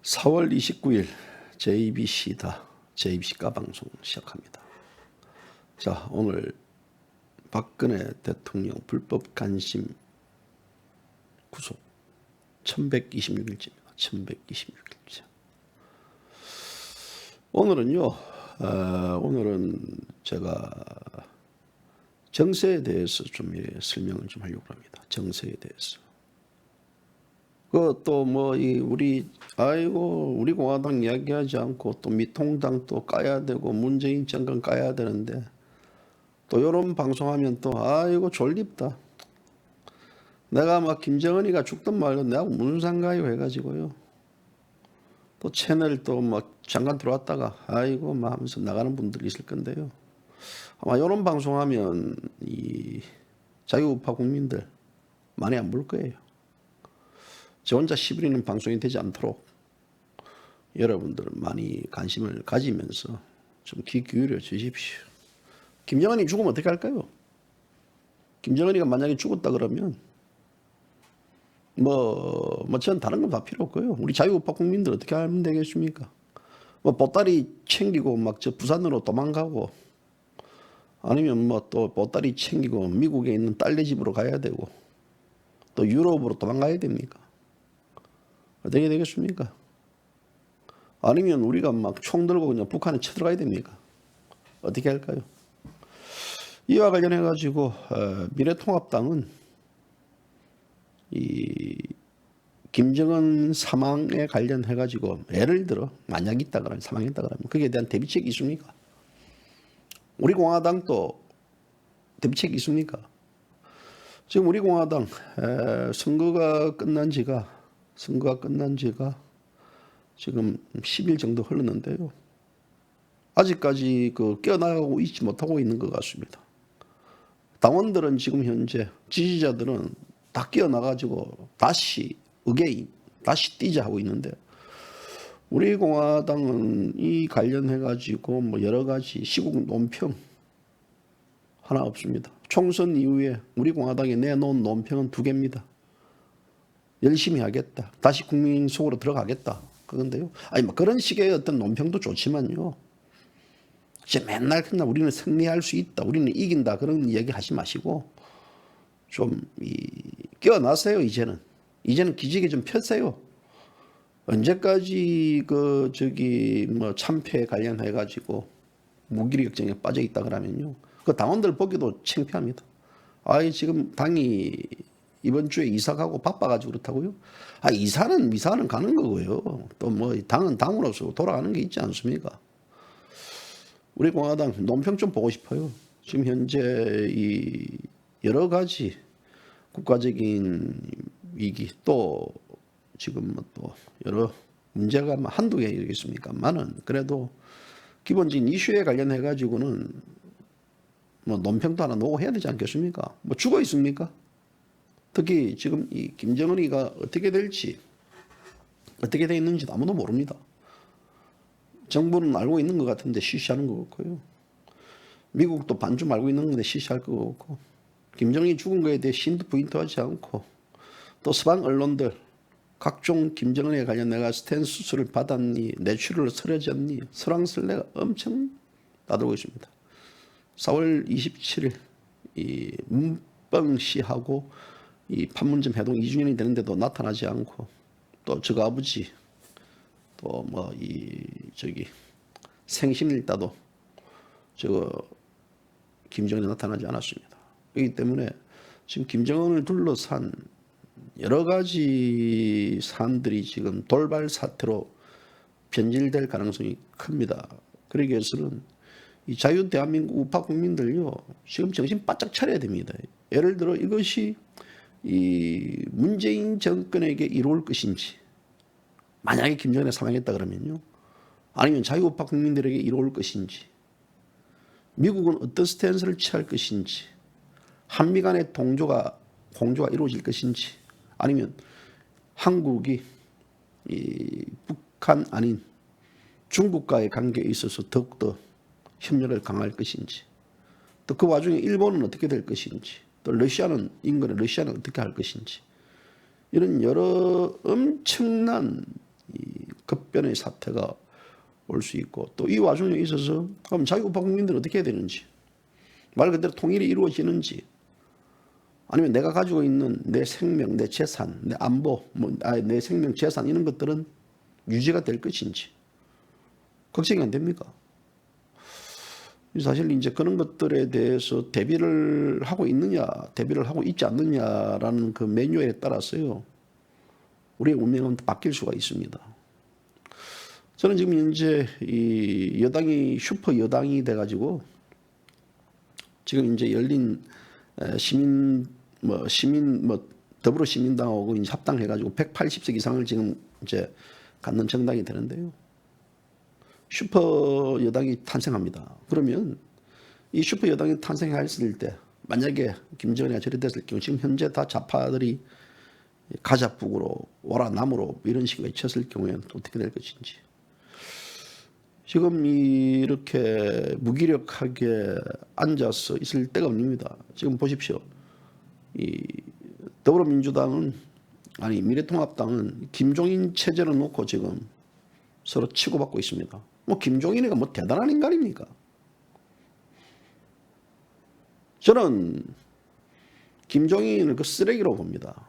4월 29일 JBC다. JBC가 방송 시작합니다. 자, 오늘 박근혜 대통령 불법 간심 구속 1126일째입니다. 1126일째. 오늘은요, 오늘은 제가 정세에 대해서 좀 설명을 좀 하려고 합니다. 정세에 대해서. 또 뭐 우리 공화당 이야기하지 않고 또 미통당 또 까야 되고 문재인 정권 까야 되는데 또 이런 방송하면 또 졸립다. 내가 막 김정은이가 죽든 말든 내가 무슨 상관이요 해가지고요. 또 채널 또 막 잠깐 들어왔다가 막 하면서 나가는 분들이 있을 건데요. 아마 이런 방송하면 이 자유우파 국민들 많이 안 볼 거예요. 저 혼자 시부리는 방송이 되지 않도록 여러분들 많이 관심을 가지면서 좀 귀 기울여 주십시오. 김정은이 죽으면 어떻게 할까요? 김정은이가 만약에 죽었다 그러면 전 다른 건 다 필요 없고요. 우리 자유우파 국민들 어떻게 하면 되겠습니까? 보따리 챙기고 막 저 부산으로 도망가고 아니면 또 보따리 챙기고 미국에 있는 딸네 집으로 가야 되고 또 유럽으로 도망가야 됩니까? 어떻게 되겠습니까? 아니면 우리가 막 총 들고 그냥 북한에 쳐들어가야 됩니까? 어떻게 할까요? 이와 관련해 가지고 미래통합당은 이 김정은 사망에 관련해 가지고 예를 들어 만약 있다 그러면 사망했다 그러면 거기에 대한 대비책이 있습니까? 우리 공화당도 대비책이 있습니까? 지금 우리 공화당 선거가 끝난 지가 지금 10일 정도 흘렀는데요. 아직까지 깨어나가고 있지 못하고 있는 것 같습니다. 당원들은 지금 현재 지지자들은 다 깨어나가지고 다시 다시 뛰자 하고 있는데 우리 공화당은 이 관련해가지고 여러 가지 시국 논평 하나 없습니다. 총선 이후에 우리 공화당이 내놓은 논평은 2개입니다. 열심히 하겠다. 다시 국민 속으로 들어가겠다. 그건데요. 그런 식의 어떤 논평도 좋지만요. 이제 맨날 우리는 승리할 수 있다. 우리는 이긴다. 그런 얘기 하지 마시고 좀 깨어나세요. 이제는 기지개 좀 펴세요. 언제까지 참패 관련해 가지고 무기력 걱정에 빠져 있다 그러면요. 그 당원들 보기도 창피합니다. 지금 당이 이번 주에 이사 가고 바빠가지고 그렇다고요? 이사는 가는 거고요. 또 당은 당으로서 돌아가는 게 있지 않습니까? 우리 공화당 논평 좀 보고 싶어요. 지금 현재 여러 가지 국가적인 위기 또 지금 또 여러 문제가 한두 개이겠습니까만은 그래도 기본적인 이슈에 관련해 가지고는 논평도 하나 놓고 해야 되지 않겠습니까? 죽어 있습니까? 특히 지금 이 김정은이가 어떻게 될지 어떻게 돼 있는지 아무도 모릅니다. 정부는 알고 있는 것 같은데 시시하는 것 같고요. 미국도 반쯤 알고 있는 건데 시시할 것 같고 김정은이 죽은 거에 대해 신도 부인하지 않고 또 서방 언론들 각종 김정은에 관련 내가 스탠 수술을 받았니 뇌출혈을 쓰러졌니 설왕설래가 엄청 나돌고 있습니다. 4월 27일 이 문병씨하고 이 판문점 해동 2주년이 되는데도 나타나지 않고 또 저거 아버지 또 생신일 따도 김정은이 나타나지 않았습니다. 그렇기 때문에 지금 김정은을 둘러싼 여러 가지 사안들이 지금 돌발 사태로 변질될 가능성이 큽니다. 그러기 위해서는 이 자유 대한민국 우파 국민들요 지금 정신 바짝 차려야 됩니다. 예를 들어 이것이 이 문재인 정권에게 이로울 것인지 만약에 김정은이 사망했다 그러면요 아니면 자유우파 국민들에게 이로울 것인지 미국은 어떤 스탠스를 취할 것인지 한미 간의 공조가 이루어질 것인지 아니면 한국이 이 북한 아닌 중국과의 관계에 있어서 더욱더 협력을 강화할 것인지 또 그 와중에 일본은 어떻게 될 것인지 또 인근의 러시아는 어떻게 할 것인지 이런 여러 엄청난 급변의 사태가 올 수 있고 또 이 와중에 있어서 그럼 자기 우파 국민들은 어떻게 해야 되는지 말 그대로 통일이 이루어지는지 아니면 내가 가지고 있는 내 생명, 내 재산, 내 안보, 내 생명, 재산 이런 것들은 유지가 될 것인지 걱정이 안 됩니까? 사실 이제 그런 것들에 대해서 대비를 하고 있느냐, 대비를 하고 있지 않느냐라는 그 매뉴얼에 따라서요, 우리의 운명은 바뀔 수가 있습니다. 저는 지금 현재 이 여당이 슈퍼 여당이 돼가지고 지금 이제 열린 더불어 시민당하고 이제 합당해가지고 180석 이상을 지금 이제 갖는 정당이 되는데요. 슈퍼 여당이 탄생합니다. 그러면 이 슈퍼 여당이 탄생했을 때 만약에 김정은이가 저리 됐을 경우 지금 현재 다 좌파들이 가자북으로 오라 남으로 이런 식으로 외쳤을 경우에는 어떻게 될 것인지. 지금 이렇게 무기력하게 앉아서 있을 때가 없습니다. 지금 보십시오. 이 더불어민주당은 아니 미래통합당은 김종인 체제를 놓고 지금 서로 치고받고 있습니다. 뭐 김종인이가 뭐 대단한 인간입니까? 저는 김종인을 그 쓰레기로 봅니다.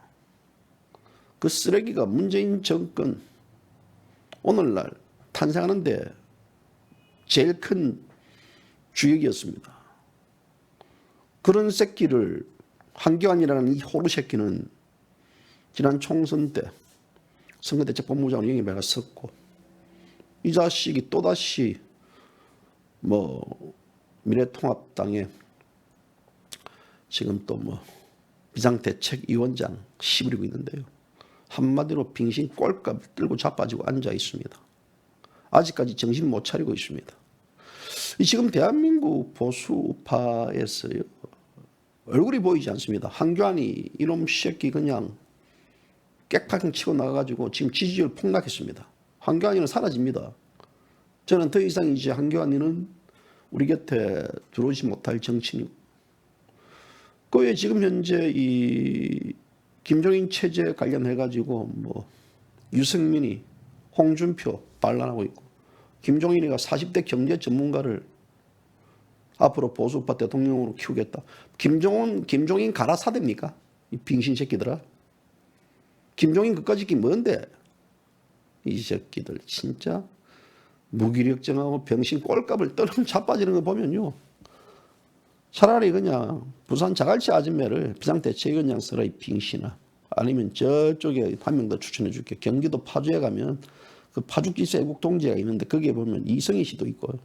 그 쓰레기가 문재인 정권 오늘날 탄생하는데 제일 큰 주역이었습니다. 그런 새끼를 한교안이라는 이 호루 새끼는 지난 총선 때 선거대책본부장으로 영입해가 섰고 이 자식이 또다시 뭐 미래통합당에 지금 또 뭐 비상대책위원장 시부리고 있는데요. 한마디로 빙신 꼴값을 들고 자빠지고 앉아 있습니다. 아직까지 정신 못 차리고 있습니다. 지금 대한민국 보수 우파에서요 얼굴이 보이지 않습니다. 한교안이 이놈 새끼 그냥 깽판 치고 나가가지고 지금 지지율 폭락했습니다. 한교안이는 사라집니다. 저는 더 이상 이제 한교안이는 우리 곁에 들어오지 못할 정치인이고 그 외에 지금 현재 이 김종인 체제 관련해가지고 뭐 유승민이 홍준표 반란하고 있고 김종인이가 40대 경제 전문가를 앞으로 보수파 대통령으로 키우겠다. 김종인 가라 사대입니까? 이 빙신 새끼들아. 김종인 그까짓 게 뭔데? 이 새끼들 진짜 무기력증하고 병신 꼴값을 떨어져 자빠지는 거 보면요. 차라리 그냥 부산 자갈치 아줌매를 비상대책위원장 써라 이 빙신아. 아니면 저쪽에 한 명 더 추천해 줄게. 경기도 파주에 가면 그 파주기수 애국 동지가 있는데 거기에 보면 이성희 씨도 있고요.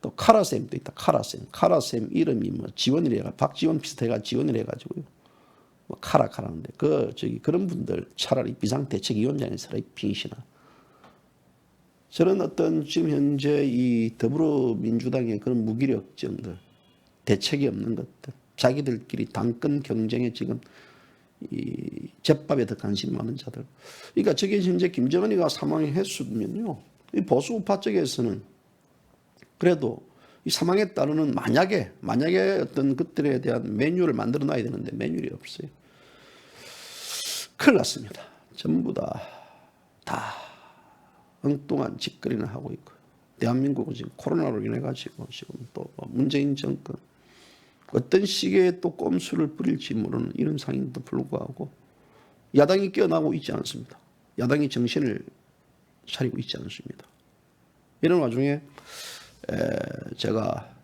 또 카라쌤도 있다. 카라쌤 이름이 뭐 지원이래. 박지원 비슷해가 지원을 해가지고요. 뭐 카라카라는데 그런 분들 차라리 비상대책위원장에 서라 이 빙신아. 저는 어떤 지금 현재 이 더불어민주당의 그런 무기력증들, 대책이 없는 것들, 자기들끼리 당권 경쟁에 지금 이 제밥에 더 관심 많은 자들. 그러니까 저게 현재 김정은이가 사망했으면요, 이 보수 우파 쪽에서는 그래도 이 사망에 따르는 만약에 어떤 것들에 대한 매뉴얼을 만들어 놔야 되는데 매뉴얼이 없어요. 큰일 났습니다. 전부 다 엉뚱한 짓거리를 하고 있고요. 대한민국은 지금 코로나로 인해 가지고 지금 또 문재인 정권 어떤 식의 또 꼼수를 부릴지 모르는 이런 상황인데도 불구하고 야당이 깨어나고 있지 않습니다. 야당이 정신을 차리고 있지 않습니다. 이런 와중에 제가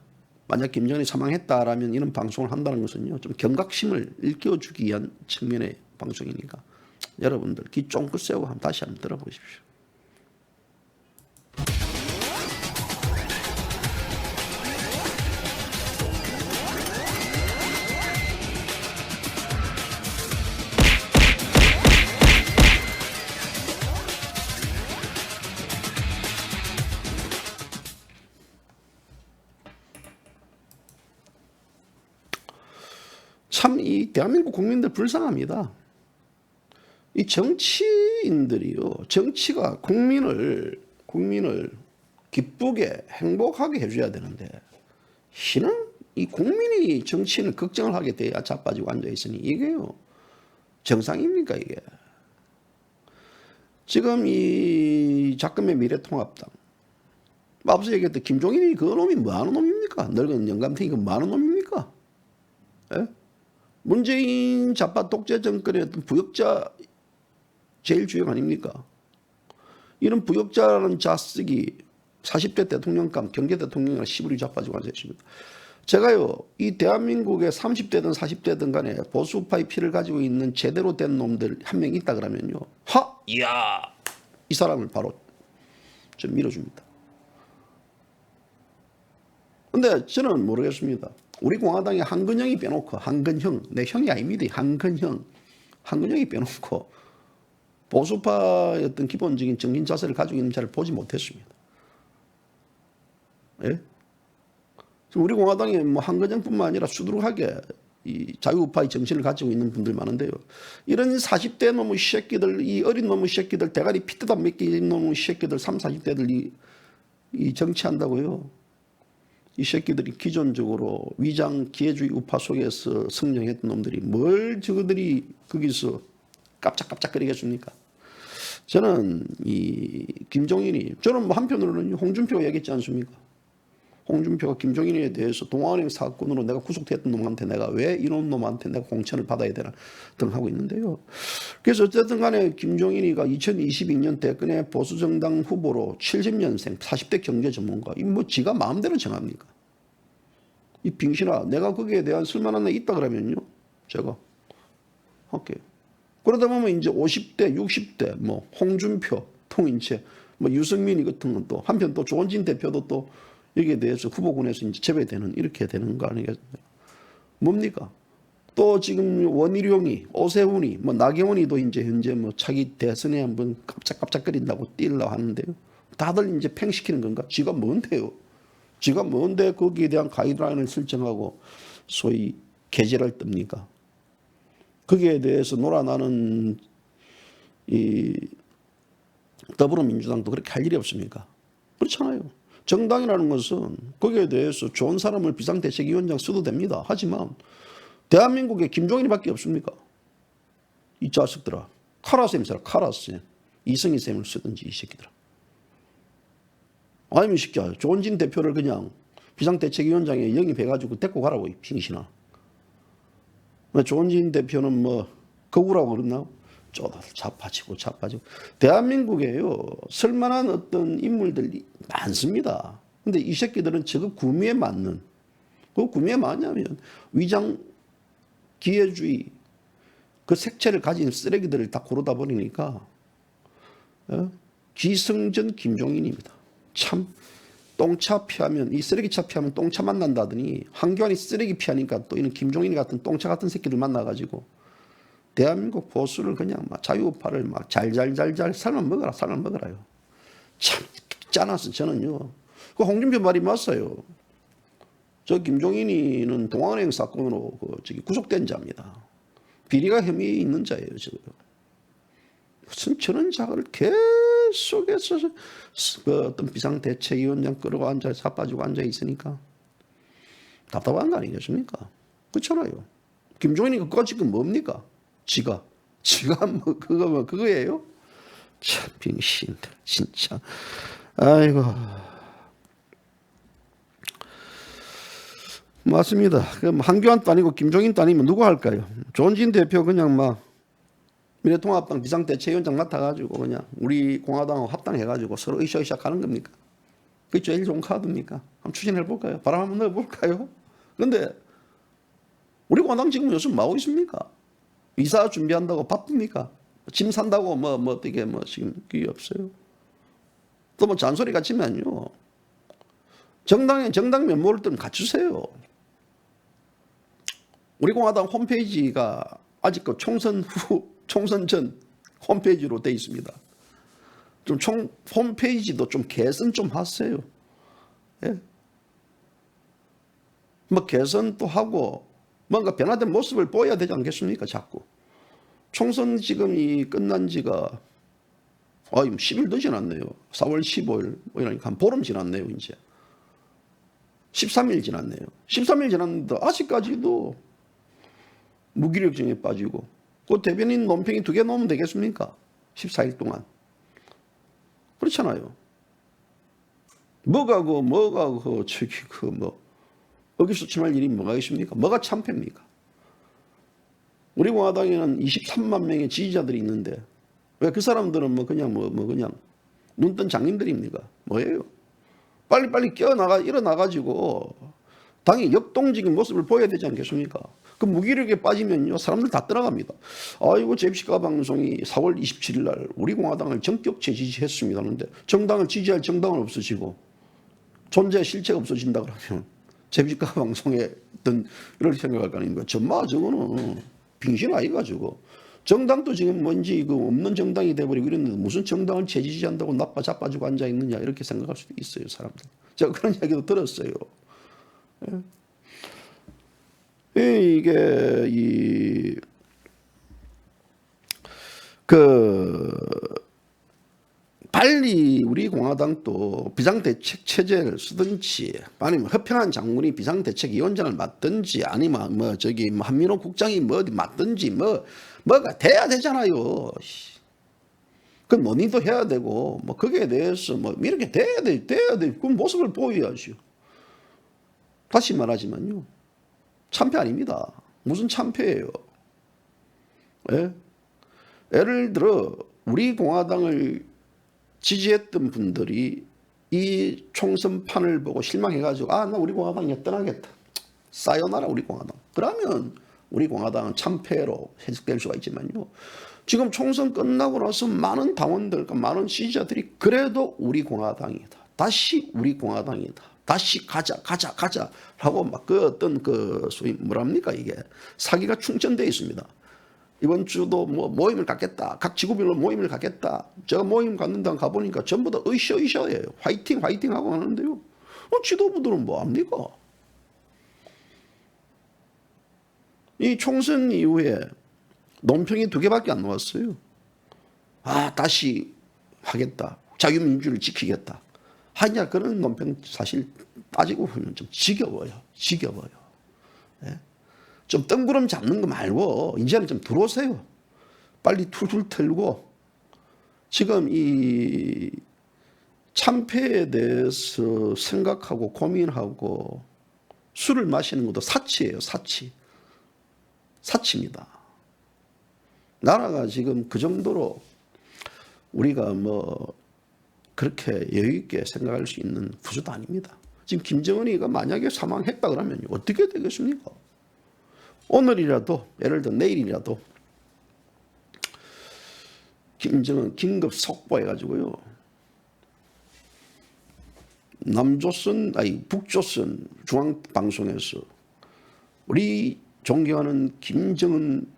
만약 김정은이 사망했다라면 이런 방송을 한다는 것은요, 좀 경각심을 일깨워주기 위한 측면의 방송이니까 여러분들 귀 쫑긋 세우고 다시 한번 들어보십시오. 참 이 대한민국 국민들 불쌍합니다. 이 정치인들이요, 정치가 국민을 기쁘게 행복하게 해줘야 되는데 이는 이 국민이 정치인을 걱정을 하게 돼야 자빠지고 앉아 있으니 이게요 정상입니까? 이게 지금 이 작금의 미래통합당 앞서 얘기했던 김종인이 그 놈이 뭐하는 놈입니까? 늙은 영감탱이 그 뭐하는 놈입니까? 예? 문재인 좌파 독재 정권의 어떤 부역자 제일 주역 아닙니까? 이런 부역자라는 자식이 40대 대통령감 경제 대통령이랑 시부리 자빠지고 앉아있습니다. 제가요, 이 대한민국의 30대든 40대든 간에 보수파의 피를 가지고 있는 제대로 된 놈들 한 명 있다 그러면요. 이야! 이 사람을 바로 좀 밀어줍니다. 근데 저는 모르겠습니다. 우리 공화당의 한근형이 빼놓고, 한근형, 내 형이 아닙니다. 한근형이 빼놓고 보수파의 어떤 기본적인 정신 자세를 가지고 있는 자를 보지 못했습니다. 예? 우리 공화당에 뭐 한근형뿐만 아니라 수두룩하게 이 자유우파의 정신을 가지고 있는 분들 많은데요. 이런 40대 놈의 새끼들, 이 어린 놈의 새끼들, 대가리 피뜯어 맡긴 놈의 새끼들, 30, 40대들 이 정치한다고요. 이 새끼들이 기존적으로 위장 기회주의 우파 속에서 성장했던 놈들이 뭘 저들이 거기서 깜짝깜짝거리겠습니까? 저는 이 김종인이, 저는 뭐 한편으로는 홍준표가 얘기했지 않습니까? 홍준표가 김종인에 대해서 동아은행 사건으로 내가 구속됐던 놈한테 내가 왜 이런 놈한테 내가 공천을 받아야 되나 등 하고 있는데요. 그래서 어쨌든 간에 김종인이가 2022년 대권의 보수정당 후보로 70년생 40대 경제 전문가, 이 뭐 지가 마음대로 정합니까? 이 빙신아, 내가 거기에 대한 쓸만한 애 있다 그러면요, 제가 할게요. 그러다 보면 이제 50대, 60대, 뭐 홍준표, 통인체, 뭐 유승민이 같은 건 또 한편 또 조원진 대표도 또 여기에 대해서 후보군에서 이제 제외되는, 이렇게 되는 거 아니겠습니까? 뭡니까? 또 지금 원희룡이, 오세훈이, 뭐 나경원이도 이제 현재 뭐 차기 대선에 한번 깜짝깜짝거린다고 뛰려고 하는데요. 다들 이제 팽시키는 건가? 지가 뭔데요? 지가 뭔데 거기에 대한 가이드라인을 설정하고 소위 계제를 뜹니까? 거기에 대해서 놀아나는 이 더불어민주당도 그렇게 할 일이 없습니까? 그렇잖아요. 정당이라는 것은 거기에 대해서 좋은 사람을 비상대책위원장 써도 됩니다. 하지만 대한민국에 김종인이밖에 없습니까? 이 자식들아. 카라쌤 써라. 카라쌤. 이승희 쌤을 쓰든지 이 새끼들아. 아니면 시켜. 조원진 대표를 그냥 비상대책위원장에 영입해가지고 데리고 가라고 이 빙신아. 조원진 대표는 뭐 거구라고 그랬나? 좌파지고. 대한민국에요, 쓸만한 어떤 인물들이 많습니다. 근데 이 새끼들은 저거 구미에 맞는, 그 구미에 맞냐면 위장 기회주의 그 색채를 가진 쓰레기들을 다 고르다 보니까 기승전 김종인입니다. 참 똥차 피하면, 이 쓰레기차 피하면 똥차 만난다더니 한교안이 쓰레기 피하니까 또 이런 김종인 같은 똥차 같은 새끼들 만나가지고 대한민국 보수를 그냥 막 자유우파를 막 잘잘잘잘 삶아 먹어라요. 참 짜놨어. 저는요. 그 홍준표 말이 맞아요. 저 김종인이는 동아은행 사건으로 구속된 자입니다. 비리가 혐의 있는 자예요. 지금. 무슨 저런 자를 계속해서 그 어떤 비상대책위원장 끌고 앉아 자빠지고 앉아 있으니까 답답한 거 아니겠습니까? 그렇잖아요. 김종인이 그거 지금 뭡니까? 지가 뭐 그거예요? 참 빙신들 진짜. 아이고. 맞습니다. 그럼 한교안도 아니고 김종인도 아니면 누가 할까요? 조원진 대표 그냥 막 미래통합당 비상대책위원장 맡아가지고 그냥 우리 공화당하고 합당해가지고 서로 으쌰으쌰 가는 겁니까? 그게 제일 좋은 카드입니까? 한번 추진해볼까요? 바람 한번 넣어볼까요? 그런데 우리 공화당 지금 요즘 뭐 하고 있습니까? 이사 준비한다고 바쁩니까? 짐 산다고 뭐 어떻게 뭐 지금 그게 없어요. 또 뭐 잔소리 같지만요. 정당 면모를 좀 갖추세요. 우리 공화당 홈페이지가 아직 그 총선 전 홈페이지로 돼 있습니다. 좀 홈페이지도 좀 개선 좀 하세요. 예? 뭐 개선도 하고 뭔가 변화된 모습을 보여야 되지 않겠습니까? 자꾸. 총선 지금 이 끝난 지가 10일도 지났네요. 4월 15일 뭐 이러니까 한 보름 지났네요. 이제 13일 지났네요. 13일 지났는데 아직까지도 무기력증에 빠지고 그 대변인 논평이 2개 놓으면 되겠습니까? 14일 동안. 그렇잖아요. 뭐가 저기 의기소침할 일이 뭐가 있습니까? 뭐가 참패입니까? 우리 공화당에는 23만 명의 지지자들이 있는데 왜 그 사람들은 그냥 눈뜬 장님들입니까? 뭐예요? 빨리빨리 일어나가지고 당이 역동적인 모습을 보여야 되지 않겠습니까? 그 무기력에 빠지면요 사람들 다 떠나갑니다. 아이고 제입시가 방송이 4월 27일 날 우리 공화당을 전격 재지지했습니다 하는데 정당을 지지할 정당은 없어지고 존재 실체가 없어진다 그러면 제입시가 방송에 어떤 이렇게 생각할 거 아닙니까? 저거는 빙신 아이가 저거. 정당도 지금 뭔지 없는 정당이 돼버리고 이랬는데 무슨 정당을 재지지한다고 자빠지고 앉아있느냐 이렇게 생각할 수도 있어요 사람들. 제가 그런 이야기도 들었어요. 이게 빨리 우리 공화당도 비상대책 체제를 쓰든지 아니면 허평한 장군이 비상대책위원장을 맡든지 아니면 한민호 국장이 어디 맡든지 뭐가 돼야 되잖아요. 그 논의도 해야 되고 거기에 대해서 이렇게 돼야 돼. 그 모습을 보여야죠. 다시 말하지만요. 참패 아닙니다. 무슨 참패예요? 예? 예를 들어 우리 공화당을 지지했던 분들이 이 총선판을 보고 실망해가지고 나 우리 공화당 떠나겠다. 사요나라 우리 공화당. 그러면 우리 공화당은 참패로 해석될 수가 있지만요. 지금 총선 끝나고 나서 많은 당원들, 많은 지지자들이 그래도 우리 공화당이다. 다시 우리 공화당이다. 다시 가자 하고 소위 뭐랍니까 이게 사기가 충전되어 있습니다. 이번 주도 모임을 갖겠다. 각 지구별로 모임을 갖겠다. 제가 모임 갖는다 가보니까 전부 다 으쌰으쌰예요. 화이팅 하고 하는데요. 지도부들은 뭐합니까? 이 총선 이후에 논평이 2개밖에 안 나왔어요. 다시 하겠다. 자유민주를 지키겠다. 하냐 그런 논평 사실 따지고 보면 좀 지겨워요. 예? 좀 뜬구름 잡는 거 말고 이제는 좀 들어오세요. 빨리 툴툴 털고 지금 이 참패에 대해서 생각하고 고민하고 술을 마시는 것도 사치예요. 사치입니다. 나라가 지금 그 정도로 우리가 그렇게 여유 있게 생각할 수 있는 구조도 아닙니다. 지금 김정은이가 만약에 사망했다 그러면 어떻게 되겠습니까? 오늘이라도 예를 들어 내일이라도 김정은 긴급 속보해가지고요. 북조선 중앙방송에서 우리 존경하는 김정은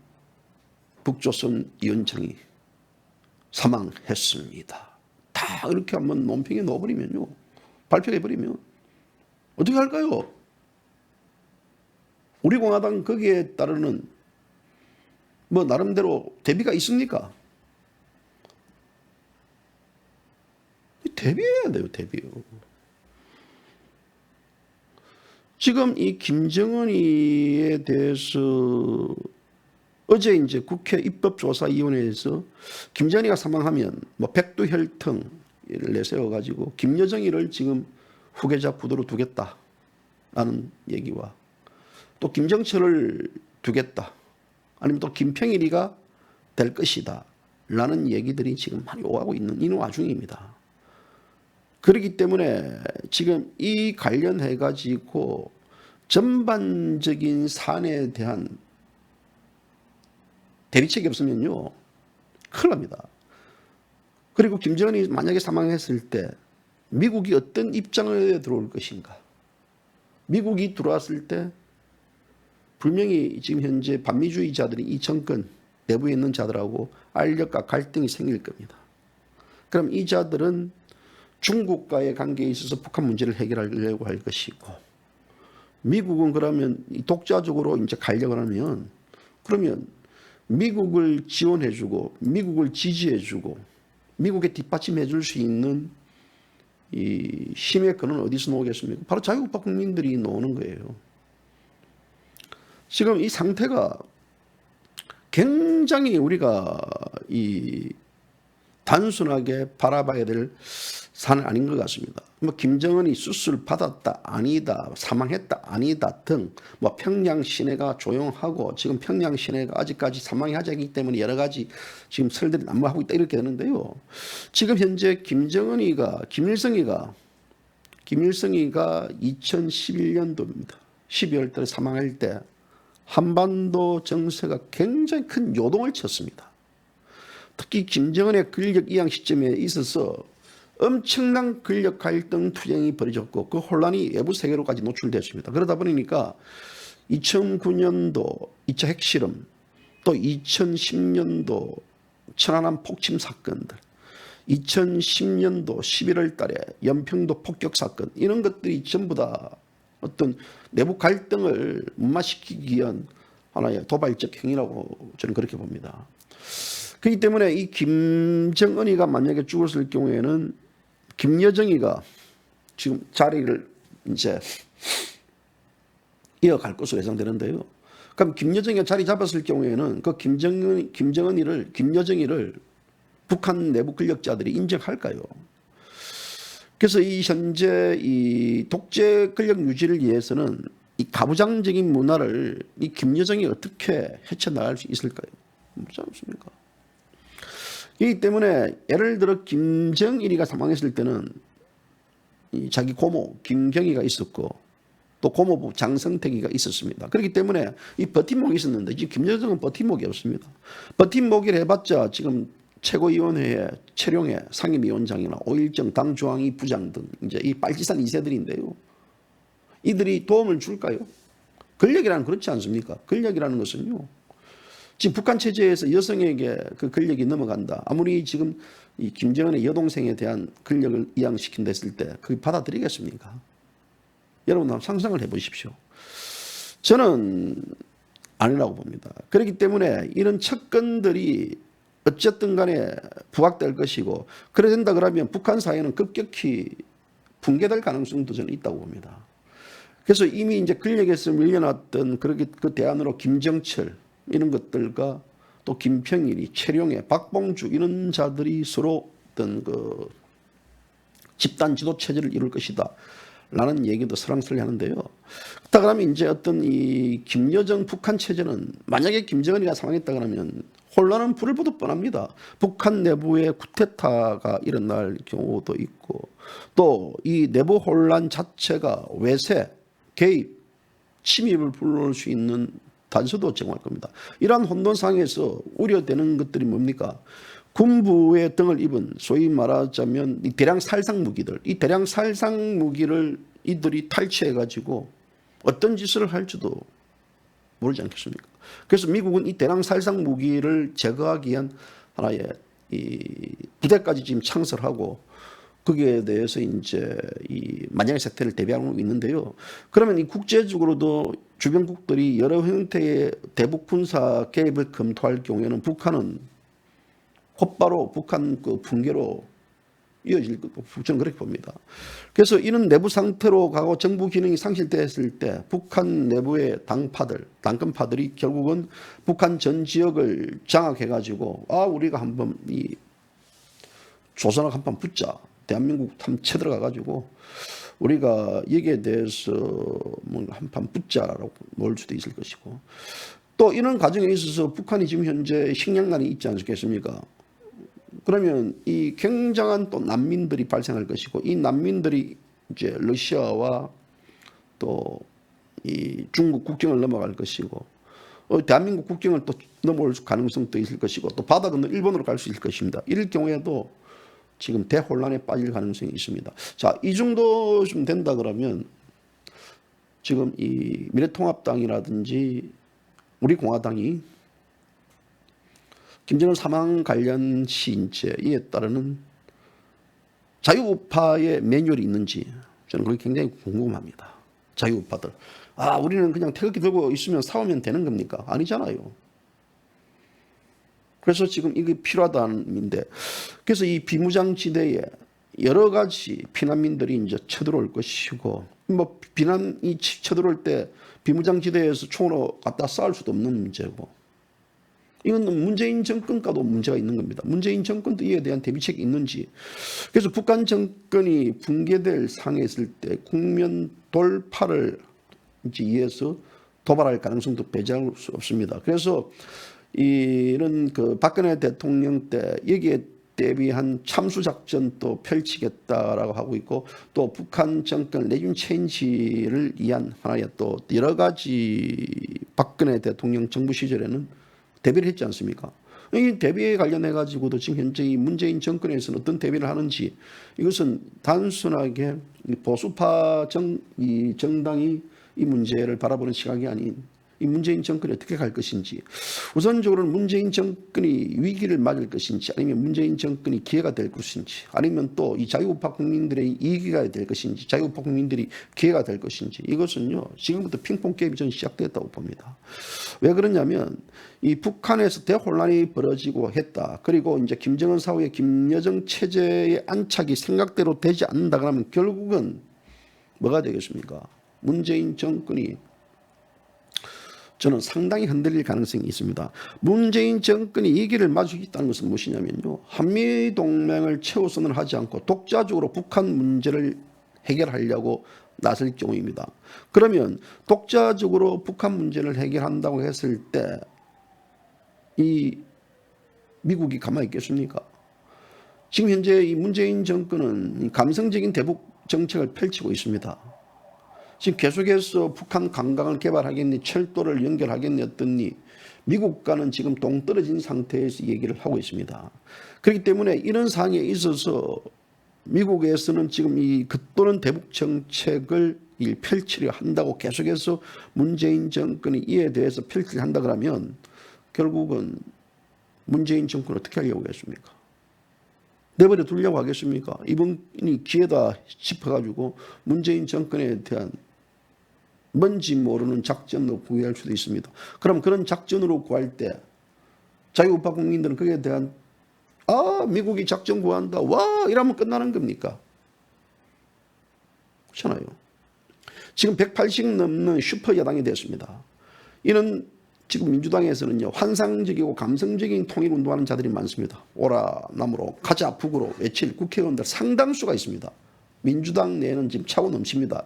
북조선 위원장이 사망했습니다. 다 이렇게 한번 논평에 넣어버리면요. 발표해버리면 어떻게 할까요? 우리 공화당 거기에 따르는 나름대로 대비가 있습니까? 대비해야 돼요. 대비요. 지금 이 김정은이에 대해서 어제 이제 국회 입법조사위원회에서 김정은이가 사망하면 백두혈통을 내세워가지고 김여정이를 지금 후계자 부도로 두겠다라는 얘기와 또 김정철을 두겠다 아니면 또 김평일이가 될 것이다 라는 얘기들이 지금 많이 오가고 있는 이 와중입니다. 그렇기 때문에 지금 이 관련해 가지고 전반적인 사안에 대한 대비책이 없으면요 큰일 납니다. 그리고 김정은이 만약에 사망했을 때 미국이 어떤 입장을 들어올 것인가. 미국이 들어왔을 때 분명히 지금 현재 반미주의자들이 이 정권 내부에 있는 자들하고 알력과 갈등이 생길 겁니다. 그럼 이 자들은 중국과의 관계에 있어서 북한 문제를 해결하려고 할 것이고 미국은 그러면 독자적으로 이제 가려고 하면 그러면 미국을 지원해주고 미국을 지지해주고 미국에 뒷받침해 줄 수 있는 이 힘의 근원 어디서 나오겠습니까? 바로 자유국파 국민들이 나오는 거예요. 지금 이 상태가 굉장히 우리가 단순하게 바라봐야 될 사안은 아닌 것 같습니다. 뭐 김정은이 수술 받았다 아니다 사망했다 아니다 등 뭐 평양 시내가 조용하고 지금 평양 시내가 아직까지 사망의 하자이기 때문에 여러 가지 지금 설들이 난무하고 있다 이렇게 되는데요. 지금 현재 김일성이가 2011년도입니다. 12월 달에 사망할 때 한반도 정세가 굉장히 큰 요동을 쳤습니다. 특히 김정은의 권력 이양 시점에 있어서 엄청난 권력 갈등 투쟁이 벌어졌고 그 혼란이 외부 세계로까지 노출됐습니다. 그러다 보니까 2009년도 2차 핵실험 또 2010년도 천안함 폭침 사건들 2010년도 11월 달에 연평도 폭격 사건 이런 것들이 전부 다 어떤 내부 갈등을 무마시키기 위한 하나의 도발적 행위라고 저는 그렇게 봅니다. 그렇기 때문에 이 김정은이가 만약에 죽었을 경우에는 김여정이가 지금 자리를 이제 이어갈 것으로 예상되는데요. 그럼 김여정이가 자리 잡았을 경우에는 그 김여정이를 북한 내부 권력자들이 인정할까요? 그래서 이 현재 이 독재 권력 유지를 위해서는 이 가부장적인 문화를 이 김여정이 어떻게 헤쳐나갈 수 있을까요? 그렇지 않습니까? 그렇기 때문에 예를 들어 김정일이가 사망했을 때는 이 자기 고모 김경희가 있었고 또 고모부 장성택이가 있었습니다. 그렇기 때문에 이 버팀목이 있었는데 지금 김여정은 버팀목이 없습니다. 버팀목을 해봤자 지금 최고위원회의 최룡해 상임위원장이나 오일정 당중앙위 부장 등 이제 이 빨치산 2세들인데요. 이들이 도움을 줄까요? 권력이라는 그렇지 않습니까? 권력이라는 것은요. 지금 북한 체제에서 여성에게 그 권력이 넘어간다. 아무리 지금 이 김정은의 여동생에 대한 권력을 이양시킨다 했을 때 그게 받아들이겠습니까? 여러분 한번 상상을 해보십시오. 저는 아니라고 봅니다. 그렇기 때문에 이런 척건들이 어쨌든 간에 부각될 것이고 그래 된다 그러면 북한 사회는 급격히 붕괴될 가능성도 저는 있다고 봅니다. 그래서 이미 이제 권력에서 밀려났던 그렇게 그 대안으로 김정철 이런 것들과 또 김평일이 최룡해 박봉주 이런 자들이 서로 어떤 그 집단 지도 체제를 이룰 것이다. 라는 얘기도 설랑설레 하는데요. 그렇다 그러면 이제 어떤 이 김여정 북한 체제는 만약에 김정은이가 사망했다 그러면 혼란은 불을 보듯 뻔합니다. 북한 내부에 쿠데타가 일어날 경우도 있고 또 이 내부 혼란 자체가 외세, 개입, 침입을 불러올 수 있는 단서도 제공할 겁니다. 이러한 혼돈상에서 우려되는 것들이 뭡니까? 군부의 등을 입은 소위 말하자면 이 대량 살상 무기들, 이 대량 살상 무기를 이들이 탈취해가지고 어떤 짓을 할지도 모르지 않겠습니까? 그래서 미국은 이 대량 살상 무기를 제거하기 위한 하나의 이 부대까지 지금 창설하고 거기에 대해서 이제 이 만약의 사태를 대비하고 있는데요. 그러면 이 국제적으로도 주변국들이 여러 형태의 대북 군사 개입을 검토할 경우에는 북한은 곧바로 북한 그 붕괴로 이어질 것, 저는 그렇게 봅니다. 그래서 이런 내부 상태로 가고 정부 기능이 상실됐을 때 북한 내부의 당파들, 당권파들이 결국은 북한 전 지역을 장악해가지고 우리가 한번 이 조선하고 한판 붙자. 대한민국 한번 쳐들어가가지고 우리가 여기에 대해서 뭐 한판 붙자라고 볼 수도 있을 것이고 또 이런 과정에 있어서 북한이 지금 현재 식량난이 있지 않겠습니까? 그러면 이 굉장한 또 난민들이 발생할 것이고 이 난민들이 이제 러시아와 또 이 중국 국경을 넘어갈 것이고 대한민국 국경을 또 넘어올 가능성도 있을 것이고 또 바다 건너 일본으로 갈 수 있을 것입니다. 이럴 경우에도 지금 대혼란에 빠질 가능성이 있습니다. 자, 이 정도쯤 된다 그러면 지금 이 미래통합당이라든지 우리 공화당이 김정은 사망 관련 시인체 이에 따르는 자유우파의 매뉴얼이 있는지 저는 그게 굉장히 궁금합니다. 자유우파들. 우리는 그냥 태극기 들고 있으면 싸우면 되는 겁니까? 아니잖아요. 그래서 지금 이게 필요하다는데 그래서 이 비무장지대에 여러 가지 피난민들이 이제 쳐들어올 것이고 뭐 비난이 쳐들어올 때 비무장지대에서 총으로 갖다 싸울 수도 없는 문제고 이건 문재인 정권과도 문제가 있는 겁니다. 문재인 정권도 이에 대한 대비책이 있는지. 그래서 북한 정권이 붕괴될 상황에 있을 때 국면 돌파를 이제 위해서 도발할 가능성도 배제할 수 없습니다. 그래서 이런 그 박근혜 대통령 때 여기에 대비한 참수작전도 펼치겠다라고 하고 있고, 또 북한 정권 레짐 체인지를 위한 하나의 또 여러 가지 박근혜 대통령 정부 시절에는 대비를 했지 않습니까? 이 대비에 관련해 가지고도 지금 현재 이 문재인 정권에서는 어떤 대비를 하는지, 이것은 단순하게 보수파 이 정당이 이 문제를 바라보는 시각이 아닌 이 문재인 정권이 어떻게 갈 것인지, 우선적으로는 문재인 정권이 위기를 맞을 것인지, 아니면 문재인 정권이 기회가 될 것인지, 아니면 또 이 자유우파 국민들의 이기가 될 것인지, 자유우파 국민들이 기회가 될 것인지, 이것은요 지금부터 핑퐁 게임이 전 시작됐다고 봅니다. 왜 그러냐면 이 북한에서 대혼란이 벌어지고 했다. 그리고 이제 김정은 사후에 김여정 체제의 안착이 생각대로 되지 않는다 그러면 결국은 뭐가 되겠습니까? 문재인 정권이 저는 상당히 흔들릴 가능성이 있습니다. 문재인 정권이 이 길을 맞을 수 있다는 것은 무엇이냐면요, 한미동맹을 최우선을 하지 않고 독자적으로 북한 문제를 해결하려고 나설 경우입니다. 그러면 독자적으로 북한 문제를 해결한다고 했을 때 이 미국이 가만히 있겠습니까? 지금 현재 이 문재인 정권은 감성적인 대북 정책을 펼치고 있습니다. 지금 계속해서 북한 관광을 개발하겠니, 철도를 연결하겠니, 어떻니, 미국과는 지금 동떨어진 상태에서 얘기를 하고 있습니다. 그렇기 때문에 이런 상황에 있어서 미국에서는 지금 이 급도는 대북 정책을 펼치려 한다고 계속해서 문재인 정권이 이에 대해서 펼치려 한다 그러면 결국은 문재인 정권 어떻게 하려고 하겠습니까? 내버려 두려고 하겠습니까? 이번이 기회다 싶어가지고 문재인 정권에 대한 뭔지 모르는 작전으로 구애할 수도 있습니다. 그럼 그런 작전으로 구할 때 자유우파 국민들은 그에 대한 미국이 작전 구한다 와 이러면 끝나는 겁니까? 그렇잖아요. 지금 180 넘는 슈퍼 여당이 됐습니다. 이는 지금 민주당에서는요 환상적이고 감성적인 통일운동하는 자들이 많습니다. 오라 남으로 가자 북으로 외칠 국회의원들 상당수가 있습니다. 민주당 내에는 지금 차고 넘칩니다.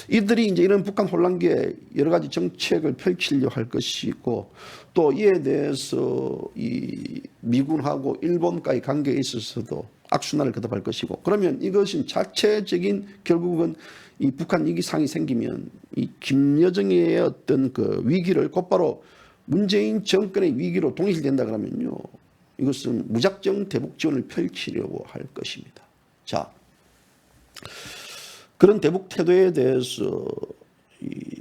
이들이 이제 이런 북한 혼란기에 여러 가지 정책을 펼치려 할 것이고, 또 이에 대해서 이 미군하고 일본과의 관계에 있어서도 악순환을 거듭할 것이고, 그러면 이것은 자체적인 결국은 이 북한 위기상이 생기면 이 김여정의 어떤 그 위기를 곧바로 문재인 정권의 위기로 동일된다 그러면요, 이것은 무작정 대북 지원을 펼치려고 할 것입니다. 자, 그런 대북 태도에 대해서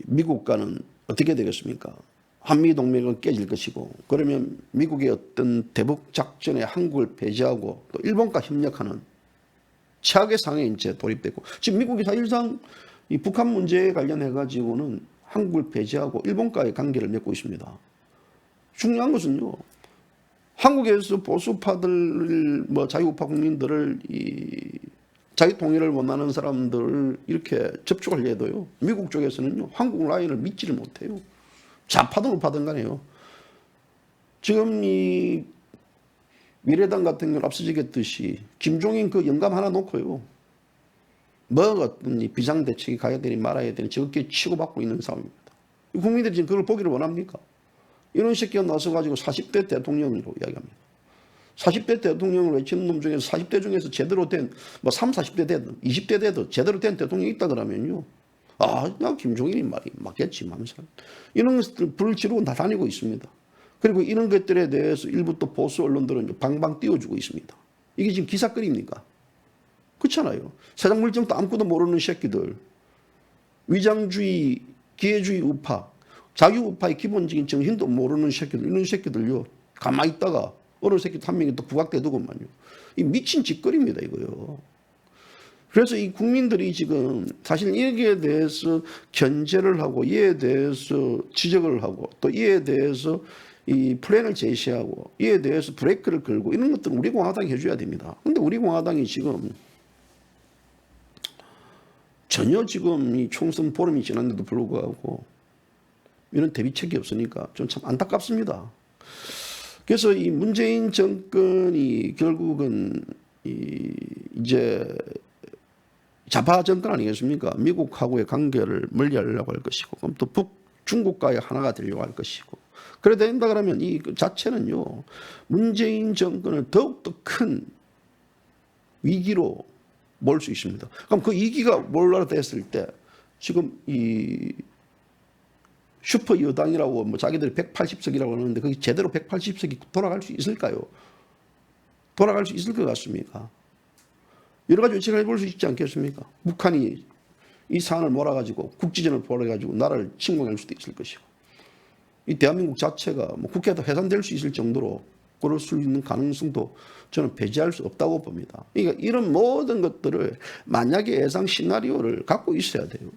미국과는 어떻게 되겠습니까? 한미동맹은 깨질 것이고, 그러면 미국의 어떤 대북 작전에 한국을 배제하고 또 일본과 협력하는 최악의 상황에 이제 돌입되고, 지금 미국이 사실상 이 북한 문제에 관련해 가지고는 한국을 배제하고 일본과의 관계를 맺고 있습니다. 중요한 것은요, 한국에서 보수파들, 자유우파 국민들을 자유 통일을 원하는 사람들을 이렇게 접촉을 해도요, 미국 쪽에서는요 한국 라인을 믿지를 못해요. 좌파든 우파든 간에요. 지금 이 미래당 같은 경우는 앞서지겠듯이 김종인 그 영감 하나 놓고요, 어떤 비상대책이 가야 되니 말아야 되니 저렇게 치고받고 있는 상황입니다. 국민들이 지금 그걸 보기를 원합니까? 이런 새끼가 나서가지고 40대 대통령으로 이야기합니다. 40대 대통령을 외치는 놈 중에서 40대 중에서 제대로 된 30, 40대 되든 20대 되든 제대로 된 대통령이 있다 그러면요, 나 김종인이 말이 맞겠지 하면서 이런 것들 불을 지르고 다 다니고 있습니다. 그리고 이런 것들에 대해서 일부 또 보수 언론들은 방방 띄워주고 있습니다. 이게 지금 기사거리입니까? 그렇잖아요. 세상 물정도 아무것도 모르는 새끼들, 위장주의, 기회주의 우파, 자유우파의 기본적인 정신도 모르는 새끼들, 이런 새끼들요 가만히 있다가 어느 새끼 한 명이 또 부각되더구만요. 이 미친 짓거리입니다, 이거요. 그래서 이 국민들이 지금 사실 여기에 대해서 견제를 하고, 이에 대해서 지적을 하고, 또 이에 대해서 이 플랜을 제시하고, 이에 대해서 브레이크를 걸고, 이런 것들은 우리 공화당이 해줘야 됩니다. 근데 우리 공화당이 지금 전혀 지금 이 총선 보름이 지났는데도 불구하고 이런 대비책이 없으니까 좀 참 안타깝습니다. 그래서 이 문재인 정권이 결국은 이제 좌파 정권 아니겠습니까? 미국하고의 관계를 멀리하려고 할 것이고, 그럼 또 중국과의 하나가 되려고 할 것이고, 그래 된다 그러면 이 자체는요, 문재인 정권을 더욱더 큰 위기로 몰 수 있습니다. 그럼 그 위기가 뭘로 됐을 때, 지금 이 슈퍼 여당이라고 뭐 자기들이 180석이라고 하는데 그게 제대로 180석이 돌아갈 수 있을까요? 돌아갈 수 있을 것 같습니까? 여러 가지 예측을 해볼 수 있지 않겠습니까? 북한이 이 사안을 몰아가지고 국지전을 벌여가지고 나라를 침공할 수도 있을 것이고, 이 대한민국 자체가 뭐 국회에도 해산될 수 있을 정도로 그럴 수 있는 가능성도 저는 배제할 수 없다고 봅니다. 그러니까 이런 모든 것들을 만약에 예상 시나리오를 갖고 있어야 돼요.